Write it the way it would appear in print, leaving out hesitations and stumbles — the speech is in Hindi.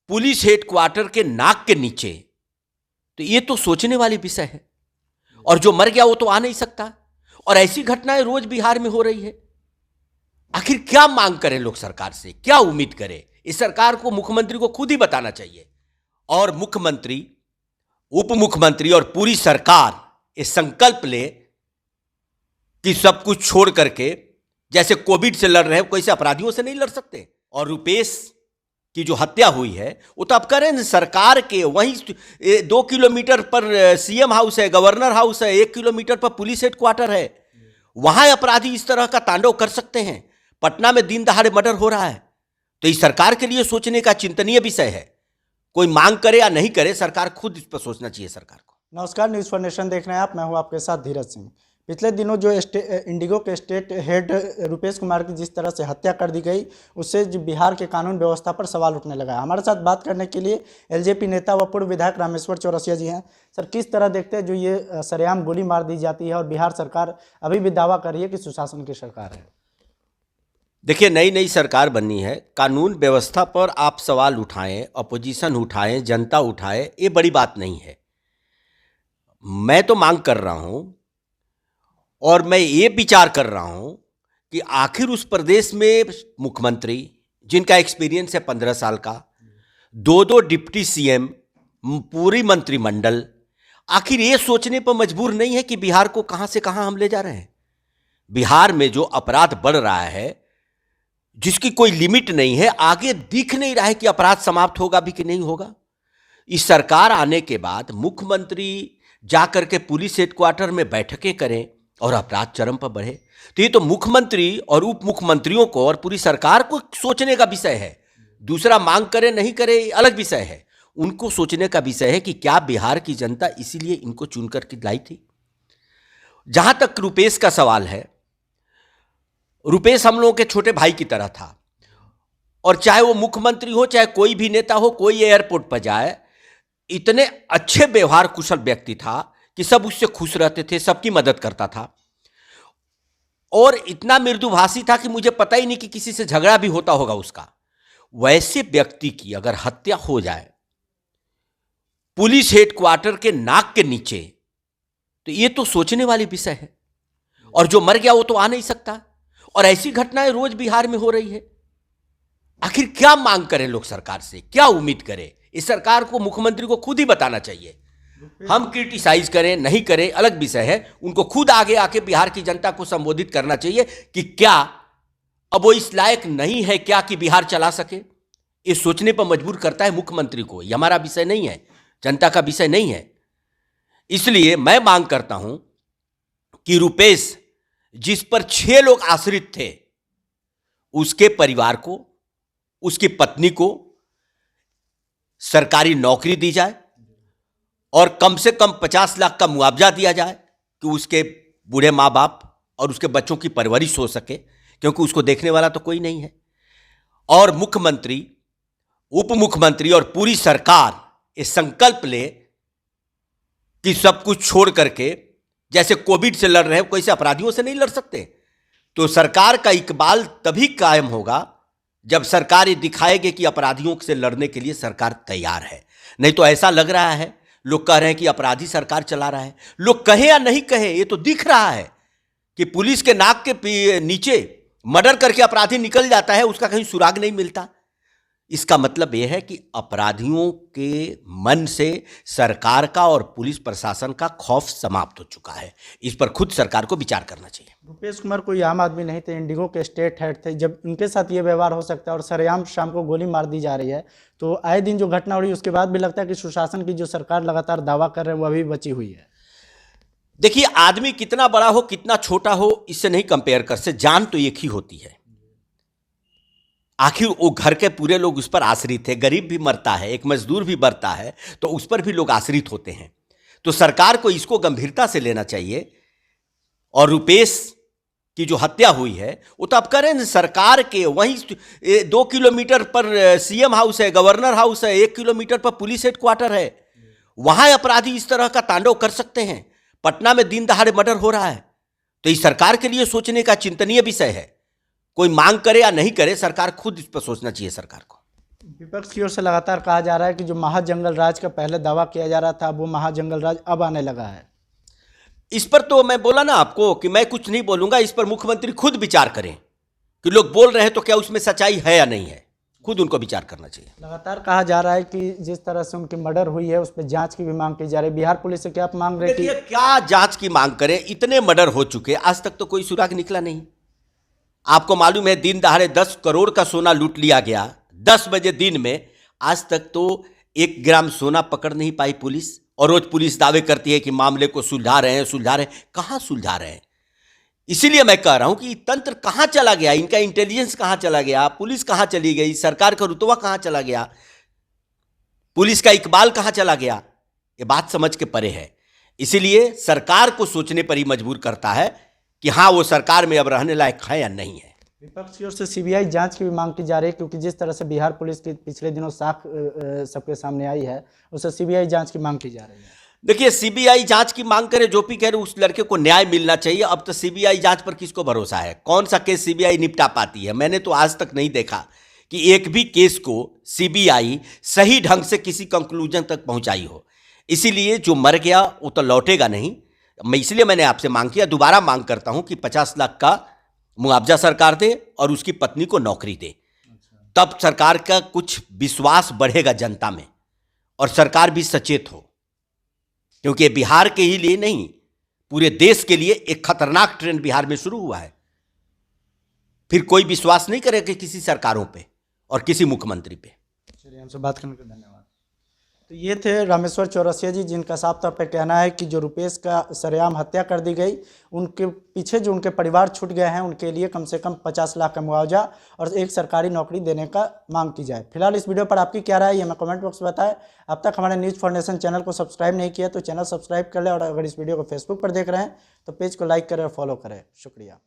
पुलिस हेडक्वार्टर के नाक के नीचे, तो ये तो सोचने वाली विषय है। और जो मर गया वो तो आ नहीं सकता, और ऐसी घटनाएं रोज बिहार में हो रही है। आखिर क्या मांग करें लोग सरकार से, क्या उम्मीद करें? इस सरकार को, मुख्यमंत्री को खुद ही बताना चाहिए। और मुख्यमंत्री, उप मुख्यमंत्री और पूरी सरकार ये संकल्प ले कि सब कुछ छोड़ करके, जैसे कोविड से लड़ रहे हैं वैसे अपराधियों से नहीं लड़ सकते। और रुपेश की जो हत्या हुई है वो तो आप करें सरकार के वहीं 2 किलोमीटर पर सीएम हाउस है, गवर्नर हाउस है, 1 किलोमीटर पर पुलिस हेडक्वार्टर है। वहां अपराधी इस तरह का तांडव कर सकते हैं। पटना में दिन दहाड़े मर्डर हो रहा है। तो इस सरकार के लिए सोचने का चिंतनीय विषय है। कोई मांग करे या नहीं करे, सरकार खुद इस पर सोचना चाहिए सरकार को। नमस्कार, न्यूज़ फॉर नेशन देख रहे हैं आप। मैं हूं आपके साथ धीरज सिंह। पिछले दिनों जो इंडिगो के स्टेट हेड रुपेश कुमार की जिस तरह से हत्या कर दी गई, उससे जो बिहार के कानून व्यवस्था पर सवाल उठने लगा है। हमारे साथ बात करने के लिए एलजेपी नेता व पूर्व विधायक रामेश्वर चौरसिया जी हैं। सर, किस तरह देखते हैं जो ये सरेआम गोली मार दी जाती है और बिहार सरकार अभी भी दावा कर रही है कि सुशासन की सरकार है? देखिए, नई नई सरकार बननी है, कानून व्यवस्था पर आप सवाल उठाएं, अपोजिशन उठाएं, जनता उठाए, ये बड़ी बात नहीं है। मैं तो मांग कर रहा हूं और मैं ये विचार कर रहा हूं कि आखिर उस प्रदेश में मुख्यमंत्री जिनका एक्सपीरियंस है 15 साल का, 2 डिप्टी सीएम, पूरी मंत्रिमंडल, आखिर ये सोचने पर मजबूर नहीं है कि बिहार को कहां से कहां हम ले जा रहे हैं। बिहार में जो अपराध बढ़ रहा है, जिसकी कोई लिमिट नहीं है, आगे दिख नहीं रहा है कि अपराध समाप्त होगा भी कि नहीं होगा। इस सरकार आने के बाद मुख्यमंत्री जाकर के पुलिस हेडक्वार्टर में बैठकें करें और अपराध चरम पर बढ़े, तो ये तो मुख्यमंत्री और उप मुख्यमंत्रियों को और पूरी सरकार को सोचने का विषय है। दूसरा मांग करे नहीं करे अलग विषय है। उनको सोचने का विषय है कि क्या बिहार की जनता इसीलिए इनको चुनकर के लाई थी। जहां तक रुपेश का सवाल है, रुपेश हम लोगों के छोटे भाई की तरह था, और चाहे वो मुख्यमंत्री हो, चाहे कोई भी नेता हो, कोई एयरपोर्ट पर जाए, इतने अच्छे व्यवहार कुशल व्यक्ति था कि सब उससे खुश रहते थे, सबकी मदद करता था, और इतना मृदुभाषी था कि मुझे पता ही नहीं कि किसी से झगड़ा भी होता होगा उसका। वैसे व्यक्ति की अगर हत्या हो जाए पुलिस हेडक्वार्टर के नाक के नीचे, तो ये तो सोचने वाली विषय है। और जो मर गया वो तो आ नहीं सकता, और ऐसी घटनाएं रोज बिहार में हो रही है। आखिर क्या मांग करें लोग सरकार से, क्या उम्मीद करें? इस सरकार को, मुख्यमंत्री को खुद ही बताना चाहिए। हम क्रिटिसाइज करें नहीं करें अलग विषय है, उनको खुद आगे आके बिहार की जनता को संबोधित करना चाहिए कि क्या अब वो इस लायक नहीं है क्या कि बिहार चला सके। ये सोचने पर मजबूर करता है मुख्यमंत्री को। ये हमारा विषय नहीं है, जनता का विषय नहीं है। इसलिए मैं मांग करता हूं कि रुपेश, जिस पर 6 लोग आश्रित थे, उसके परिवार को, उसकी पत्नी को सरकारी नौकरी दी जाए और कम से कम 50 लाख का मुआवजा दिया जाए कि उसके बूढ़े माँ बाप और उसके बच्चों की परवरिश हो सके, क्योंकि उसको देखने वाला तो कोई नहीं है। और मुख्यमंत्री, उप मुख्यमंत्री और पूरी सरकार ये संकल्प ले कि सब कुछ छोड़ करके, जैसे कोविड से लड़ रहे हैं वैसे अपराधियों से नहीं लड़ सकते। तो सरकार का इकबाल तभी कायम होगा जब सरकार ये दिखाएगी कि अपराधियों से लड़ने के लिए सरकार तैयार है। नहीं तो ऐसा लग रहा है, लोग कह रहे हैं कि अपराधी सरकार चला रहा है। लोग कहे या नहीं कहे, ये तो दिख रहा है कि पुलिस के नाक के नीचे मर्डर करके अपराधी निकल जाता है, उसका कहीं सुराग नहीं मिलता। इसका मतलब यह है कि अपराधियों के मन से सरकार का और पुलिस प्रशासन का खौफ समाप्त हो चुका है। इस पर खुद सरकार को विचार करना चाहिए। रुपेश कुमार कोई आम आदमी नहीं थे, इंडिगो के स्टेट हेड थे। जब उनके साथ ये व्यवहार हो सकता है और सरेआम शाम को गोली मार दी जा रही है, तो आए दिन जो घटना हो रही है उसके बाद भी लगता है कि सुशासन की जो सरकार लगातार दावा कर रहे हैं वो अभी बची हुई है। देखिए, आदमी कितना बड़ा हो कितना छोटा हो इससे नहीं कंपेयर कर सकते। जान तो एक ही होती है। आखिर वो घर के पूरे लोग उस पर आश्रित है। गरीब भी मरता है, एक मजदूर भी मरता है, तो उस पर भी लोग आश्रित होते हैं। तो सरकार को इसको गंभीरता से लेना चाहिए। और रुपेश की जो हत्या हुई है वो तो आप करें सरकार के वहीं 2 किलोमीटर पर सीएम हाउस है, गवर्नर हाउस है, 1 किलोमीटर पर पुलिस हेडक्वार्टर है। वहां अपराधी इस तरह का तांडव कर सकते हैं। पटना में दिन दहाड़े मर्डर हो रहा है। तो इस सरकार के लिए सोचने का चिंतनीय विषय है। कोई मांग करे या नहीं करे, सरकार खुद इस पर सोचना चाहिए सरकार को। विपक्ष की ओर से लगातार कहा जा रहा है कि जो महाजंगल राज का पहले दावा किया जा रहा था वो महाजंगल राज अब आने लगा है। इस पर तो मैं बोला ना आपको कि मैं कुछ नहीं बोलूंगा, इस पर मुख्यमंत्री खुद विचार करें कि लोग बोल रहे हैं तो क्या उसमें सच्चाई है या नहीं है, खुद उनको विचार करना चाहिए। लगातार कहा जा रहा है कि जिस तरह से उनकी मर्डर हुई है उस पर जांच की भी मांग की जा रही है। बिहार पुलिस से क्या आप मांग रहे हैं देखिए, क्या जांच की मांग करें, इतने मर्डर हो चुके, आज तक तो कोई सुराग निकला नहीं। आपको मालूम है दिन दहाड़े 10 करोड़ का सोना लूट लिया गया 10 बजे दिन में, आज तक तो 1 ग्राम सोना पकड़ नहीं पाई पुलिस। और रोज पुलिस दावे करती है कि मामले को सुलझा रहे हैं, कहां सुलझा रहे हैं। इसीलिए मैं कह रहा हूं कि तंत्र कहां चला गया, इनका इंटेलिजेंस कहां चला गया, पुलिस कहां चली गई, सरकार का रुतबा कहां चला गया, पुलिस का इकबाल कहां चला गया, ये बात समझ के परे है। इसीलिए सरकार को सोचने पर ही मजबूर करता है कि हाँ, वो सरकार में अब रहने लायक है या नहीं है। विपक्ष की ओर से सीबीआई जांच की भी मांग की जा रही है, क्योंकि जिस तरह से बिहार पुलिस की पिछले दिनों साख सबके सामने आई है, उससे सीबीआई जांच की मांग की जा रही है। देखिए, सीबीआई जांच की मांग करे, जो भी कह रहे, उस लड़के को न्याय मिलना चाहिए। अब तो सीबीआई जांच पर किसको भरोसा है, कौन सा केस सीबीआई निपटा पाती है। मैंने तो आज तक नहीं देखा कि एक भी केस को सीबीआई सही ढंग से किसी कंक्लूजन तक पहुंचाई हो। इसीलिए जो मर गया वो तो लौटेगा नहीं। इसलिए मैंने आपसे मांग किया, दोबारा मांग करता हूं कि 50 लाख का मुआवजा सरकार दे और उसकी पत्नी को नौकरी दे। तब सरकार का कुछ विश्वास बढ़ेगा जनता में और सरकार भी सचेत हो, क्योंकि बिहार के ही लिए नहीं, पूरे देश के लिए एक खतरनाक ट्रेंड बिहार में शुरू हुआ है। फिर कोई विश्वास नहीं करेगा किसी सरकारों पे और किसी मुख्यमंत्री पे। चलिए, हमसे बात करने के लिए धन्यवाद। तो ये थे रामेश्वर चौरसिया जी, जिनका साफ तौर पर कहना है कि जो रुपेश का सरेआम हत्या कर दी गई, उनके पीछे जो उनके परिवार छूट गए हैं उनके लिए कम से कम 50 लाख का मुआवजा और एक सरकारी नौकरी देने का मांग की जाए। फिलहाल इस वीडियो पर आपकी क्या राय है, ये हमें कमेंट बॉक्स में बताएं। अब तक हमारे न्यूज़ फाउंडेशन चैनल को सब्सक्राइब नहीं किया तो चैनल सब्सक्राइब कर लें, और अगर इस वीडियो को फेसबुक पर देख रहे हैं तो पेज को लाइक करें और फॉलो करें। शुक्रिया।